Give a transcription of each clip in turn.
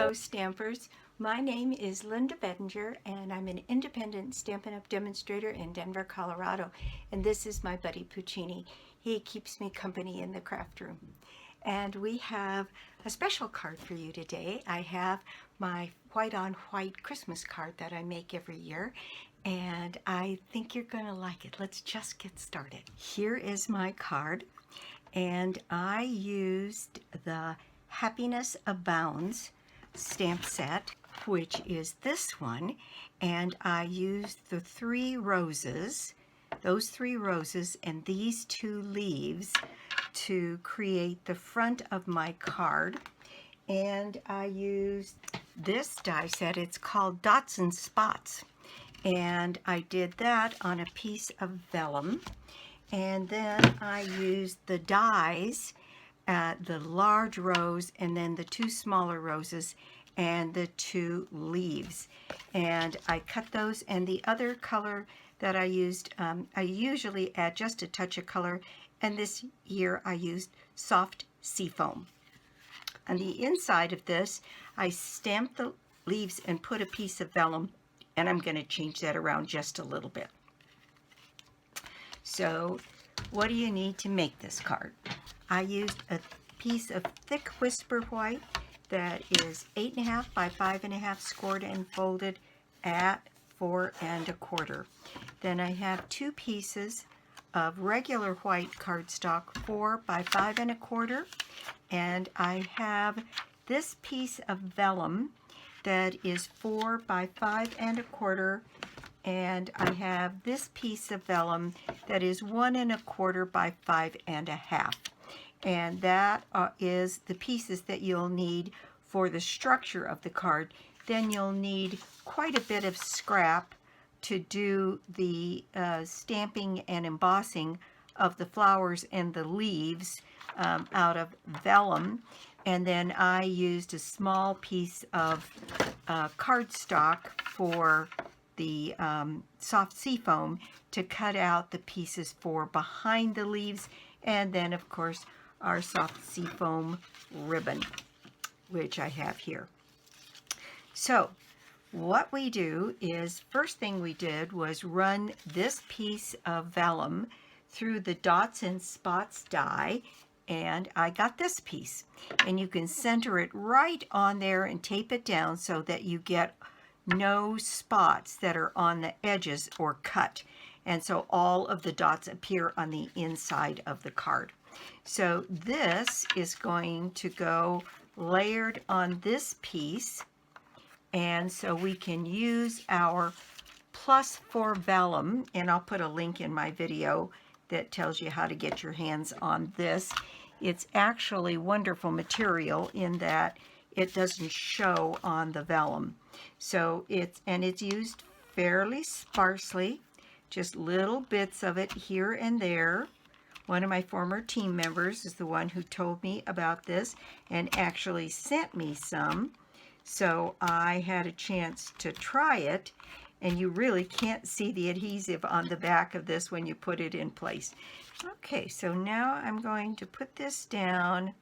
Hello Stampers, my name is Linda Bedinger and I'm an independent Stampin' Up! Demonstrator in Denver, Colorado, and this is my buddy Puccini. He keeps me company in the craft room. And we have a special card for you today. I have my white on white Christmas card that I make every year, and I think you're going to like it. Let's just get started. Here is my card, and I used the Happiness Abounds stamp set, which is this one, and I used the those three roses and these two leaves to create the front of my card. And I used this die set. It's called Dots and Spots, and I did that on a piece of vellum. And then I used the dies, the large rose and then the two smaller roses and the two leaves, and I cut those. And the other color that I used, I usually add just a touch of color, and this year I used soft seafoam. On the inside of this, I stamped the leaves and put a piece of vellum, and I'm going to change that around just a little bit. So what do you need to make this card? I used a piece of thick whisper white that is 8.5 by 5.5 scored and folded at 4 1/4. Then I have two pieces of regular white cardstock, 4 by 5 1/4, and I have this piece of vellum that is 4 by 5 1/4, and I have this piece of vellum that is 1 1/4 by 5 1/2. And that is the pieces that you'll need for the structure of the card. Then you'll need quite a bit of scrap to do the stamping and embossing of the flowers and the leaves out of vellum. And then I used a small piece of cardstock for the soft seafoam to cut out the pieces for behind the leaves, and then of course our soft seafoam ribbon, which I have here. So what we do is, first thing we did was run this piece of vellum through the Dots and Spots die, and I got this piece, and you can center it right on there and tape it down so that you get no spots that are on the edges or cut, and so all of the dots appear on the inside of the card. So this is going to go layered on this piece, and so we can use our +4 vellum, and I'll put a link in my video that tells you how to get your hands on this. It's actually wonderful material in that it doesn't show on the vellum. So it's used fairly sparsely, just little bits of it here and there. One of my former team members is the one who told me about this and actually sent me some. So I had a chance to try it, and you really can't see the adhesive on the back of this when you put it in place. Okay, so now I'm going to put this down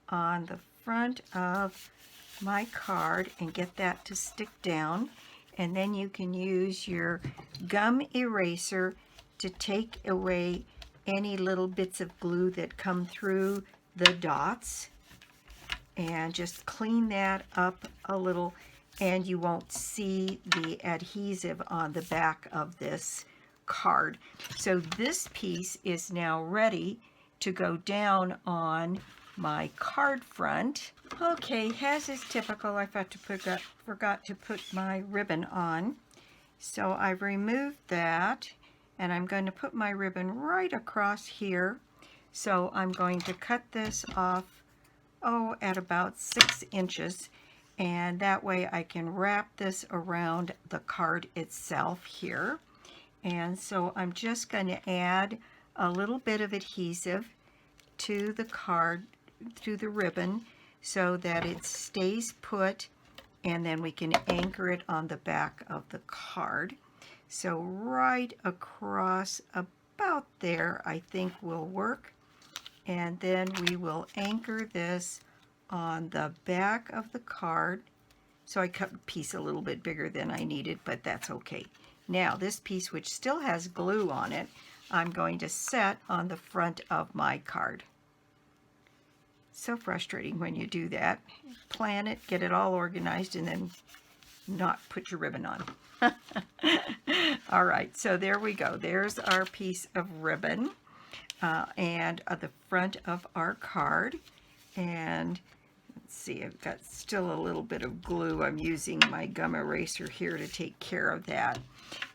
on the front of my card and get that to stick down, and then you can use your gum eraser to take away any little bits of glue that come through the dots, and just clean that up a little, and you won't see the adhesive on the back of this card. So this piece is now ready to go down on my card front. Okay, as is typical, I forgot to put my ribbon on. So I've removed that, and I'm going to put my ribbon right across here. So I'm going to cut this off, at about 6 inches, and that way I can wrap this around the card itself here. And so I'm just going to add a little bit of adhesive to the card, to the ribbon, so that it stays put, and then we can anchor it on the back of the card. So right across about there I think will work, and then we will anchor this on the back of the card. So I cut a piece a little bit bigger than I needed, but that's okay. Now this piece, which still has glue on it, I'm going to set on the front of my card. So frustrating when you do that. Plan it, get it all organized, and then not put your ribbon on. All right, so there we go. There's our piece of ribbon and the front of our card. And let's see, I've got still a little bit of glue. I'm using my gum eraser here to take care of that.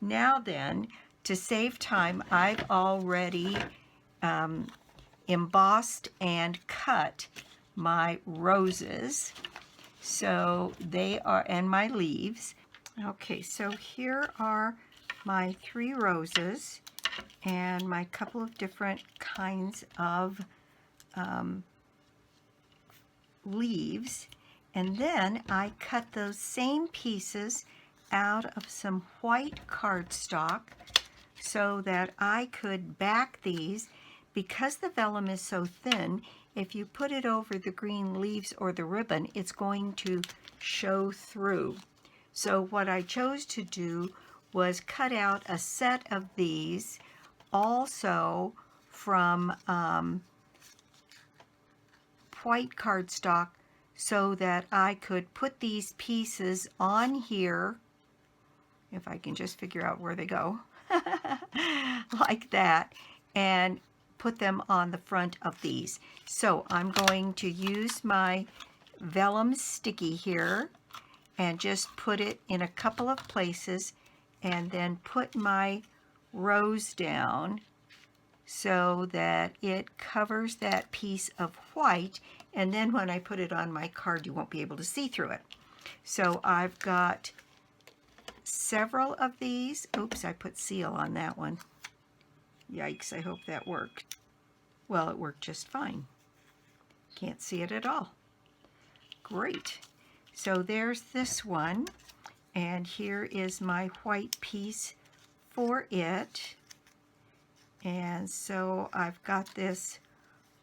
Now then, to save time, I've already embossed and cut my roses. So they are, and my leaves. Okay, so here are my 3 roses and my couple of different kinds of leaves. And then I cut those same pieces out of some white cardstock so that I could back these. Because the vellum is so thin, if you put it over the green leaves or the ribbon, it's going to show through. So what I chose to do was cut out a set of these also from white cardstock so that I could put these pieces on here, if I can just figure out where they go, like that, and put them on the front of these. So I'm going to use my vellum sticky here and just put it in a couple of places and then put my rose down so that it covers that piece of white, and then when I put it on my card you won't be able to see through it. So I've got several of these. Oops, I put seal on that one. Yikes, I hope that worked. Well, it worked just fine. Can't see it at all. Great. So there's this one, and here is my white piece for it. And so I've got this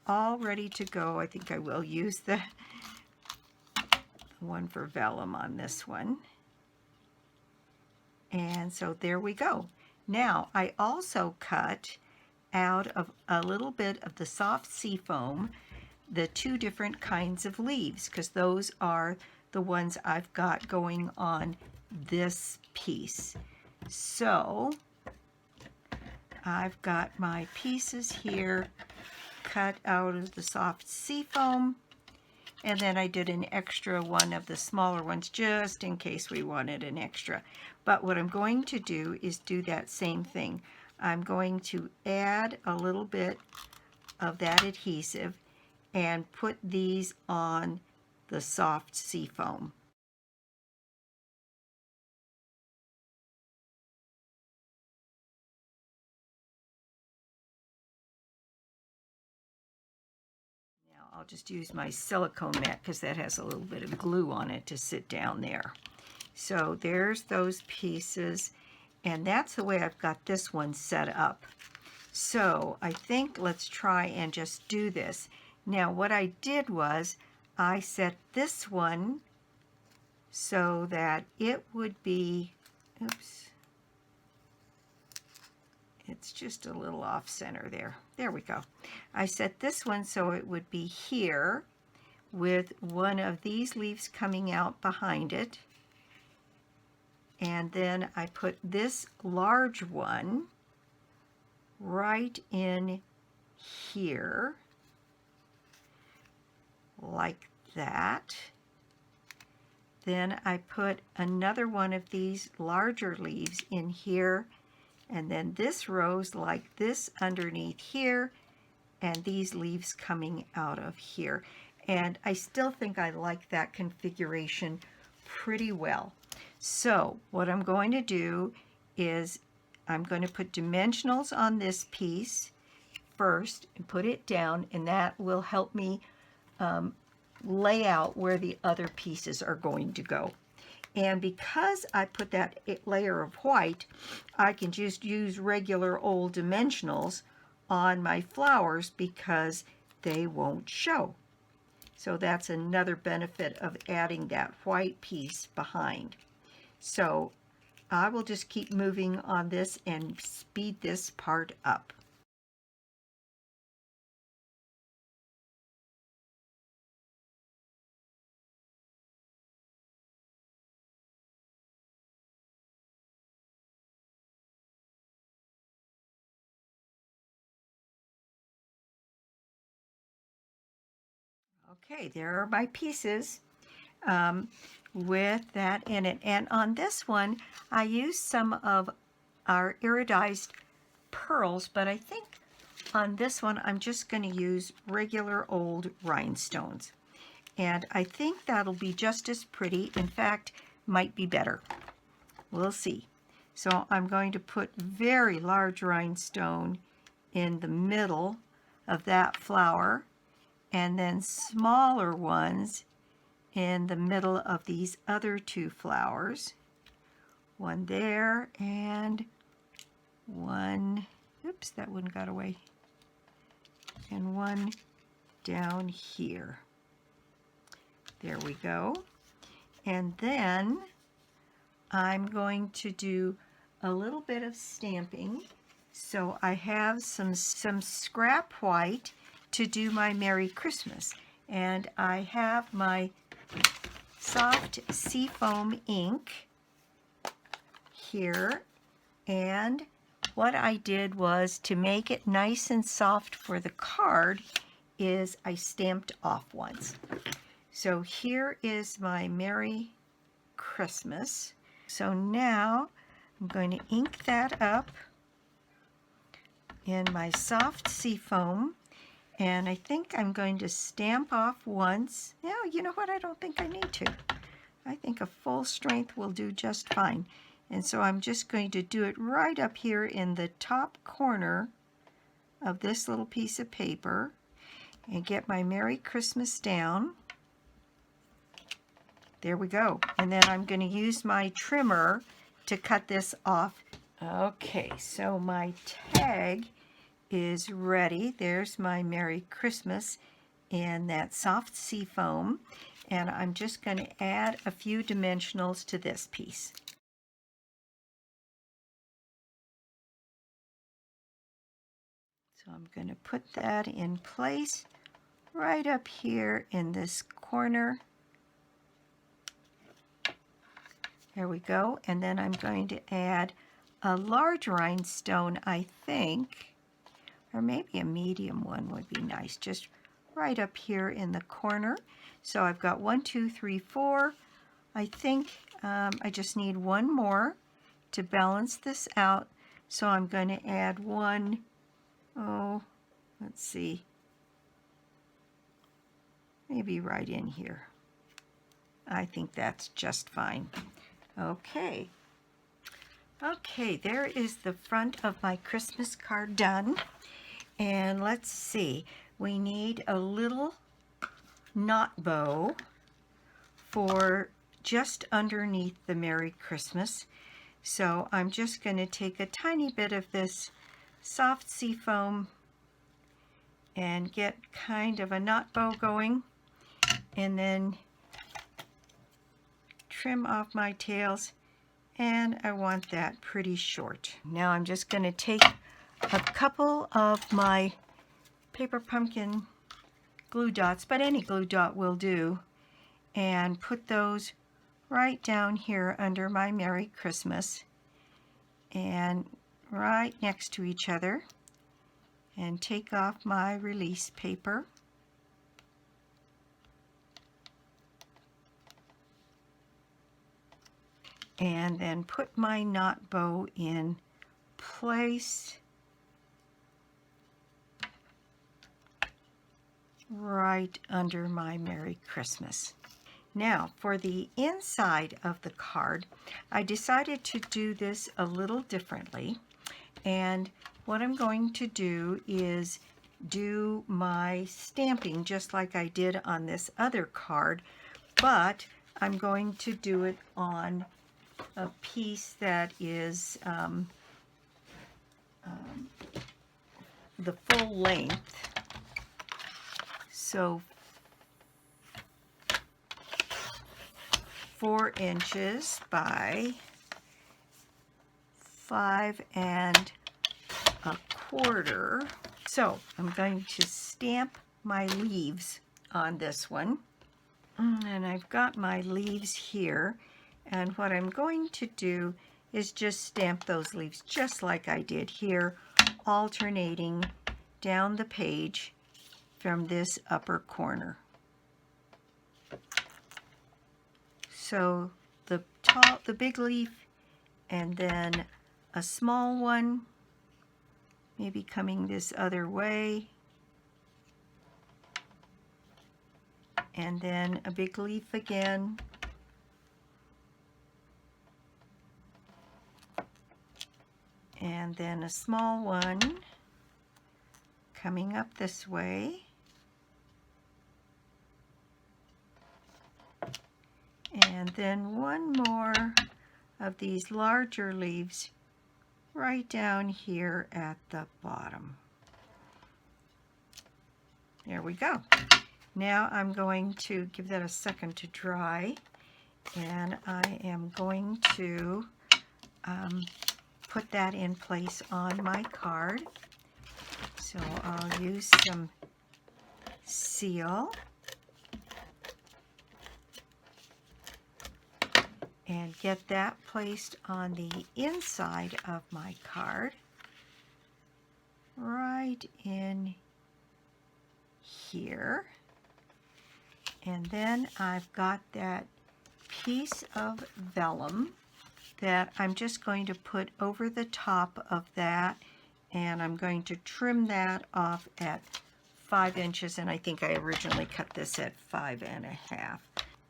all ready to go. I think I will use the one for vellum on this one. And so there we go. Now I also cut out of a little bit of the soft seafoam the 2 different kinds of leaves, because those are the ones I've got going on this piece. So I've got my pieces here cut out of the soft seafoam, and then I did an extra one of the smaller ones just in case we wanted an extra. But what I'm going to do is do that same thing. I'm going to add a little bit of that adhesive and put these on the soft seafoam. Now I'll just use my silicone mat because that has a little bit of glue on it to sit down there. So there's those pieces, and that's the way I've got this one set up. So I think let's try and just do this. Now what I did was I set this one so that it would be, oops, it's just a little off center there. There we go. I set this one so it would be here with one of these leaves coming out behind it. And then I put this large one right in here, like that. Then I put another one of these larger leaves in here, and then this rose like this underneath here, and these leaves coming out of here. And I still think I like that configuration pretty well. So what I'm going to do is I'm going to put dimensionals on this piece first and put it down, and that will help me lay out where the other pieces are going to go. And because I put that layer of white, I can just use regular old dimensionals on my flowers because they won't show. So that's another benefit of adding that white piece behind. So I will just keep moving on this and speed this part up. Okay, there are my pieces with that in it. And on this one, I used some of our iridized pearls, but I think on this one, I'm just going to use regular old rhinestones. And I think that'll be just as pretty. In fact, might be better. We'll see. So I'm going to put very large rhinestone in the middle of that flower, and then smaller ones in the middle of these other two flowers. One there and one, oops, that one got away, and one down here. There we go. And then I'm going to do a little bit of stamping. So I have some scrap white to do my Merry Christmas. And I have my soft seafoam ink here. And what I did was, to make it nice and soft for the card, is I stamped off once. So here is my Merry Christmas. So now I'm going to ink that up in my soft seafoam, and I think I'm going to stamp off once. No, you know what? I don't think I need to. I think a full strength will do just fine. And so I'm just going to do it right up here in the top corner of this little piece of paper and get my Merry Christmas down. There we go. And then I'm going to use my trimmer to cut this off. Okay, so my tag is ready. There's my Merry Christmas in that soft seafoam. And I'm just going to add a few dimensionals to this piece. So I'm going to put that in place right up here in this corner. There we go. And then I'm going to add a large rhinestone, I think, or maybe a medium one would be nice, just right up here in the corner. So I've got 1, 2, 3, 4. I think I just need one more to balance this out. So I'm going to add one, oh, let's see, maybe right in here. I think that's just fine. Okay. Okay, there is the front of my Christmas card done. And let's see, we need a little knot bow for just underneath the Merry Christmas. So I'm just going to take a tiny bit of this soft seafoam and get kind of a knot bow going, and then trim off my tails, and I want that pretty short. Now I'm just going to take a couple of my paper pumpkin glue dots, but any glue dot will do, and put those right down here under my Merry Christmas and right next to each other, and take off my release paper. And then put my knot bow in place right under my Merry Christmas. Now, for the inside of the card, I decided to do this a little differently. And what I'm going to do is do my stamping just like I did on this other card, but I'm going to do it on a piece that is the full length. So 4 inches by 5¼ So I'm going to stamp my leaves on this one. And I've got my leaves here. And what I'm going to do is just stamp those leaves just like I did here, alternating down the page from this upper corner. So the big leaf, and then a small one, maybe coming this other way, and then a big leaf again, and then a small one coming up this way, and then one more of these larger leaves right down here at the bottom. There we go. Now I'm going to give that a second to dry, and I am going to put that in place on my card. So I'll use some seal and get that placed on the inside of my card, right in here. And then I've got that piece of vellum that I'm just going to put over the top of that, and I'm going to trim that off at 5 inches, and I think I originally cut this at 5½.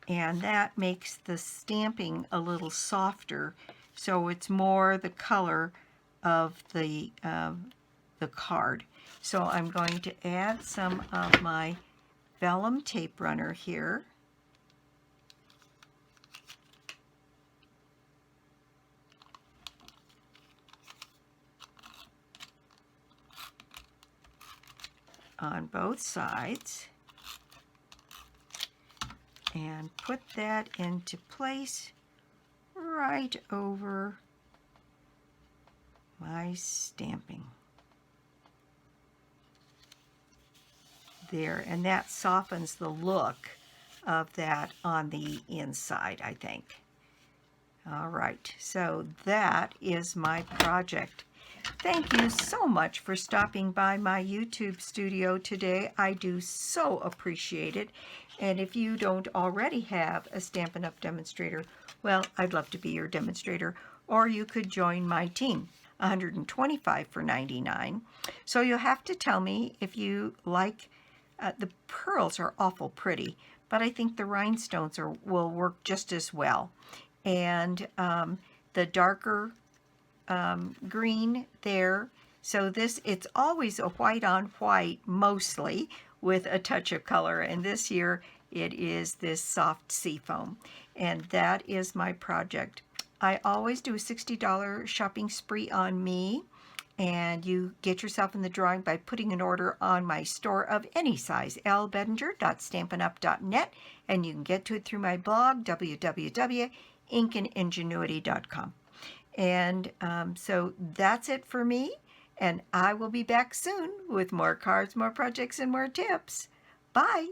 And that makes the stamping a little softer, so it's more the color of the card. So I'm going to add some of my vellum tape runner here. On both sides, and put that into place right over my stamping. There, and that softens the look of that on the inside, I think. All right, so that is my project. Thank you so much for stopping by my YouTube studio today. I do so appreciate it. And if you don't already have a Stampin' Up! Demonstrator, well, I'd love to be your demonstrator, or you could join my team. $125 for $99. So you'll have to tell me if you like. The pearls are awful pretty, but I think the rhinestones will work just as well. And the darker green there. So it's always a white on white mostly, with a touch of color, and this year it is this soft seafoam, and that is my project. I always do a $60 shopping spree on me, and you get yourself in the drawing by putting an order on my store of any size, lbedinger.stampinup.net, and you can get to it through my blog, www.ingenuity.com. And so that's it for me, and I will be back soon with more cards, more projects, and more tips. Bye!